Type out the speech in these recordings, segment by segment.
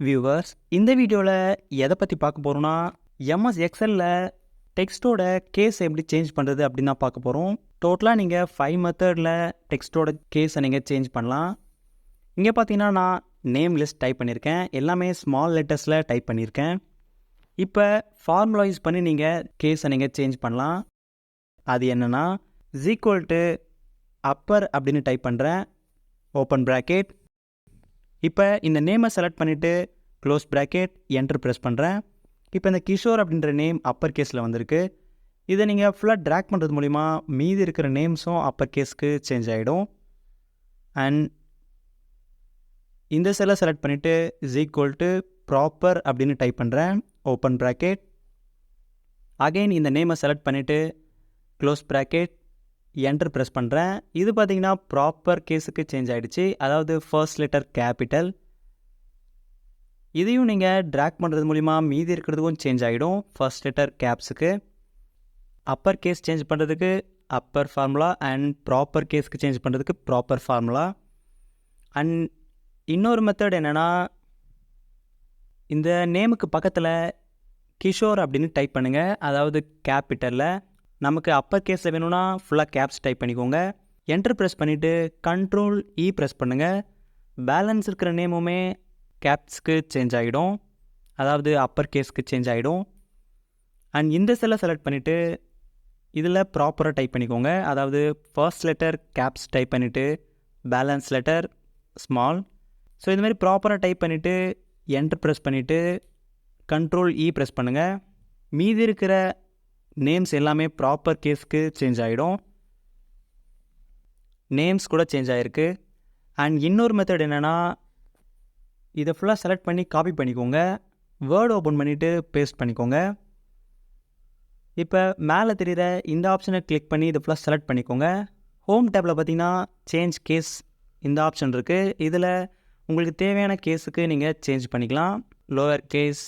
Viewers, இந்த வீடியோவில் எதை பற்றி பார்க்க போகிறோன்னா, எம்எஸ் எக்ஸலில் டெக்ஸ்ட்டோட கேஸ் எப்படி சேஞ்ச் பண்ணுறது அப்படின்னு தான் பார்க்க போகிறோம். டோட்டலாக நீங்கள் 5 மெத்தடில் டெக்ஸ்ட்டோட கேஸை நீங்கள் சேஞ்ச் பண்ணலாம். இங்கே பார்த்தீங்கன்னா நான் நேம் லிஸ்ட் டைப் பண்ணியிருக்கேன். எல்லாமே ஸ்மால் லெட்டர்ஸில் டைப் பண்ணியிருக்கேன். இப்போ ஃபார்முலா யூஸ் பண்ணி நீங்கள் கேஸை நீங்கள் சேஞ்ச் பண்ணலாம். அது என்னென்னா அப்பர் அப்படின்னு டைப் பண்ணுறேன், ஓப்பன் ப்ராக்கெட். இப்போ இந்த நேமை செலக்ட் பண்ணிவிட்டு க்ளோஸ் ப்ராக்கெட், என்டர் ப்ரெஸ் பண்ணுறேன். இப்போ இந்த கிஷோர் அப்படின்ற நேம் அப்பர் கேஸில் வந்திருக்கு. இதை நீங்கள் ஃபுல்லாக ட்ராக் பண்ணுறது மூலிமா மீதி இருக்கிற நேம்ஸும் அப்பர் கேஸ்க்கு சேஞ்ச் ஆகிடும். அண்ட் இந்த செல்லை செலக்ட் பண்ணிவிட்டு ப்ராப்பர் அப்படின்னு டைப் பண்ணுறேன், ஓப்பன் ப்ராக்கெட். அகெயின் இந்த நேமை செலக்ட் பண்ணிவிட்டு க்ளோஸ் ப்ராக்கெட், என்டர் ப்ரெஸ் பண்ணுறேன். இது பார்த்திங்கன்னா ப்ராப்பர் கேஸுக்கு சேஞ்ச் ஆகிடுச்சு, அதாவது ஃபர்ஸ்ட் லெட்டர் கேபிட்டல். இதையும் நீங்கள் ட்ராக் பண்ணுறது மூலிமா மீதி இருக்கிறதுக்கும் சேஞ்ச் ஆகிடும், ஃபர்ஸ்ட் லெட்டர் கேப்ஸுக்கு. அப்பர் கேஸ் சேஞ்ச் பண்ணுறதுக்கு அப்பர் ஃபார்முலா அண்ட் ப்ராப்பர் கேஸ்க்கு சேஞ்ச் பண்ணுறதுக்கு ப்ராப்பர் ஃபார்முலா. அண்ட் இன்னொரு மெத்தட் என்னென்னா, இந்த நேமுக்கு பக்கத்தில் கிஷோர் அப்படின்னு டைப் பண்ணுங்கள், அதாவது கேபிட்டலில். நமக்கு அப்பர் கேஸில் வேணும்னா ஃபுல்லாக கேப்ஸ் டைப் பண்ணிக்கோங்க. என்டர் ப்ரெஸ் பண்ணிவிட்டு கண்ட்ரோல் இ ப்ரெஸ் பண்ணுங்கள். பேலன்ஸ் இருக்கிற நேமுமே கேப்ஸ்க்கு சேஞ்ச் ஆகிடும், அதாவது அப்பர் கேஸ்க்கு சேஞ்ச் ஆகிடும். அண்ட் இந்த செல்லை செலக்ட் பண்ணிவிட்டு இதில் ப்ராப்பராக டைப் பண்ணிக்கோங்க, அதாவது ஃபர்ஸ்ட் லெட்டர் கேப்ஸ் டைப் பண்ணிவிட்டு பேலன்ஸ் லெட்டர் ஸ்மால். ஸோ இதுமாதிரி ப்ராப்பராக டைப் பண்ணிவிட்டு என்டர் ப்ரெஸ் பண்ணிவிட்டு கண்ட்ரோல் இ ப்ரெஸ் பண்ணுங்கள். மீதி இருக்கிற நேம்ஸ் எல்லாமே ப்ராப்பர் கேஸ்க்கு சேஞ்ச் ஆகிடும், நேம்ஸ் கூட சேஞ்ச் ஆகிருக்கு. அண்ட் இன்னொரு மெத்தட் என்னென்னா, இதை ஃபுல்லாக செலக்ட் பண்ணி காப்பி பண்ணிக்கோங்க, வேர்டு ஓப்பன் பண்ணிவிட்டு பேஸ்ட் பண்ணிக்கோங்க. இப்போ மேலே தெரிகிற இந்த ஆப்ஷனை கிளிக் பண்ணி இதை ஃபுல்லாக செலக்ட் பண்ணிக்கோங்க. ஹோம் டேப்பில் பார்த்தீங்கன்னா சேஞ்ச் கேஸ் இந்த ஆப்ஷன் இருக்குது. இதில் உங்களுக்கு தேவையான கேஸுக்கு நீங்கள் சேஞ்ச் பண்ணிக்கலாம். லோவர் கேஸ்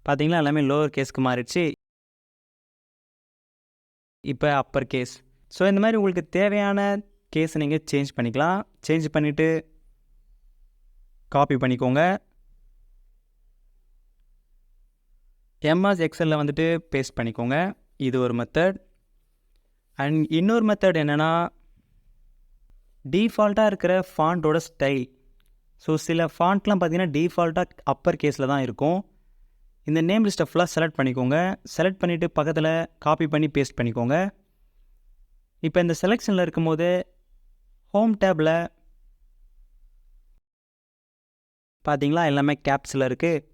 பார்த்தீங்கன்னா எல்லாமே லோவர் கேஸ்க்கு மாறிடுச்சு, இப்போ அப்பர் கேஸ். ஸோ இந்த மாதிரி உங்களுக்கு தேவையான கேஸை நீங்கள் சேஞ்ச் பண்ணிக்கலாம். சேஞ்ச் பண்ணிவிட்டு காப்பி பண்ணிக்கோங்க, எம்எஸ் எக்ஸலில் வந்துட்டு பேஸ்ட் பண்ணிக்கோங்க. இது ஒரு மெத்தட். அண்ட் இன்னொரு மெத்தட் என்னென்னா, டீஃபால்ட்டாக இருக்கிற ஃபாண்ட்டோட ஸ்டைல். ஸோ சில ஃபாண்ட்லாம் பார்த்தீங்கன்னா டீஃபால்ட்டாக அப்பர் கேஸில் தான் இருக்கும். இந்த நேம் லிஸ்ட்டை ஃபுல்லாக செலக்ட் பண்ணிக்கோங்க. செலக்ட் பண்ணிவிட்டு பக்கத்தில் காப்பி பண்ணி பேஸ்ட் பண்ணிக்கோங்க. இப்போ இந்த செலெக்ஷனில் இருக்கும்போது ஹோம் டேப்பில் பார்த்தீங்களா எல்லாமே கேப்ஸில் இருக்குது.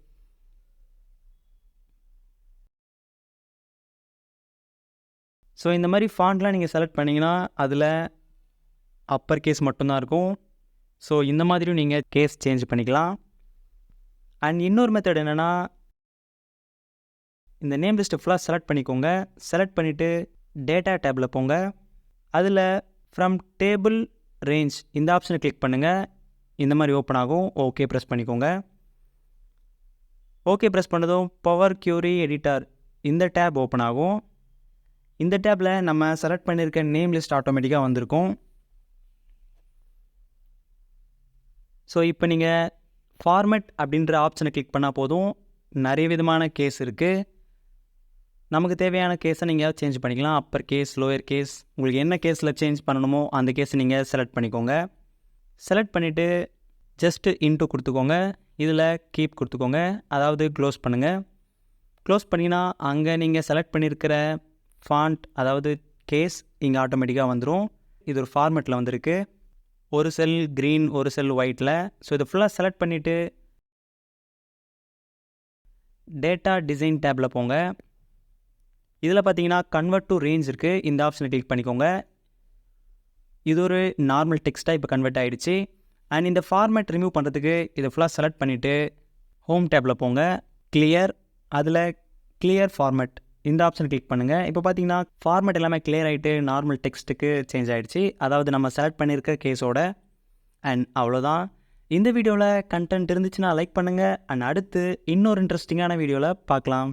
ஸோ இந்த மாதிரி ஃபாண்ட்லாம் நீங்கள் செலக்ட் பண்ணிங்கன்னா அதில் அப்பர் கேஸ் மட்டும்தான் இருக்கும். ஸோ இந்த மாதிரியும் நீங்கள் கேஸ் சேஞ்ச் பண்ணிக்கலாம். அண்ட் இன்னொரு மெத்தட் என்னென்னா, இந்த நேம் லிஸ்ட்டை ஃபுல்லாக செலக்ட் பண்ணிக்கோங்க. செலக்ட் பண்ணிவிட்டு டேட்டா டேப்பில் போங்க. அதில் ஃப்ரம் டேபிள் ரேஞ்ச் இந்த ஆப்ஷனை கிளிக் பண்ணுங்கள். இந்த மாதிரி ஓப்பன் ஆகும். ஓகே ப்ரெஸ் பண்ணிக்கோங்க. ஓகே ப்ரெஸ் பண்ணதும் பவர் க்யூரி எடிட்டர் இந்த டேப் ஓப்பன் ஆகும். இந்த டேப்பில் நம்ம செலக்ட் பண்ணியிருக்க நேம் லிஸ்ட் ஆட்டோமேட்டிக்காக வந்திருக்கும். ஸோ இப்போ நீங்கள் ஃபார்மேட் அப்படின்ற ஆப்ஷனை கிளிக் பண்ணால் போதும். நிறைய விதமான கேஸ் இருக்குது. நமக்கு தேவையான கேஸை நீங்கள் சேஞ்ச் பண்ணிக்கலாம். அப்பர் கேஸ், லோயர் கேஸ், உங்களுக்கு என்ன கேஸில் சேஞ்ச் பண்ணணுமோ அந்த கேஸை நீங்கள் செலக்ட் பண்ணிக்கோங்க. செலக்ட் பண்ணிவிட்டு ஜஸ்ட்டு இன்ட்டு கொடுத்துக்கோங்க. இதில் கீப் கொடுத்துக்கோங்க, அதாவது க்ளோஸ் பண்ணுங்கள். க்ளோஸ் பண்ணிங்கன்னா அங்கே நீங்கள் செலக்ட் பண்ணியிருக்கிற ஃபாண்ட், அதாவது கேஸ் இங்கே ஆட்டோமேட்டிக்காக வந்துடும். இது ஒரு ஃபார்மேட்டில் வந்திருக்கு, ஒரு செல் க்ரீன் ஒரு செல் ஒயிட்டில். ஸோ இதை ஃபுல்லாக செலக்ட் பண்ணிவிட்டு டேட்டா டிசைன் டேப்பில் போங்க. இதில் பார்த்தீங்கன்னா கன்வெர்ட் டு ரேஞ்ச் இருக்குது, இந்த ஆப்ஷனை கிளிக் பண்ணிக்கோங்க. இது ஒரு நார்மல் டெக்ஸ்ட்டாக இப்போ கன்வெர்ட் ஆகிடுச்சு. அண்ட் இந்த ஃபார்மேட் ரிமூவ் பண்ணுறதுக்கு இதை ஃபுல்லாக செலக்ட் பண்ணிவிட்டு ஹோம் டேப்பில் போங்க, கிளியர், அதில் கிளியர் ஃபார்மேட் இந்த ஆப்ஷனை கிளிக் பண்ணுங்கள். இப்போ பார்த்தீங்கன்னா ஃபார்மேட் எல்லாமே கிளியர் ஆகிட்டு நார்மல் டெக்ஸ்ட்டுக்கு சேஞ்ச் ஆகிடுச்சு, அதாவது நம்ம செலக்ட் பண்ணியிருக்க கேஸோட. அண்ட் அவ்வளோதான். இந்த வீடியோவில் கண்டென்ட் இருந்துச்சுன்னா லைக் பண்ணுங்கள். அண்ட் அடுத்து இன்னொரு இன்ட்ரெஸ்டிங்கான வீடியோவில் பார்க்கலாம்.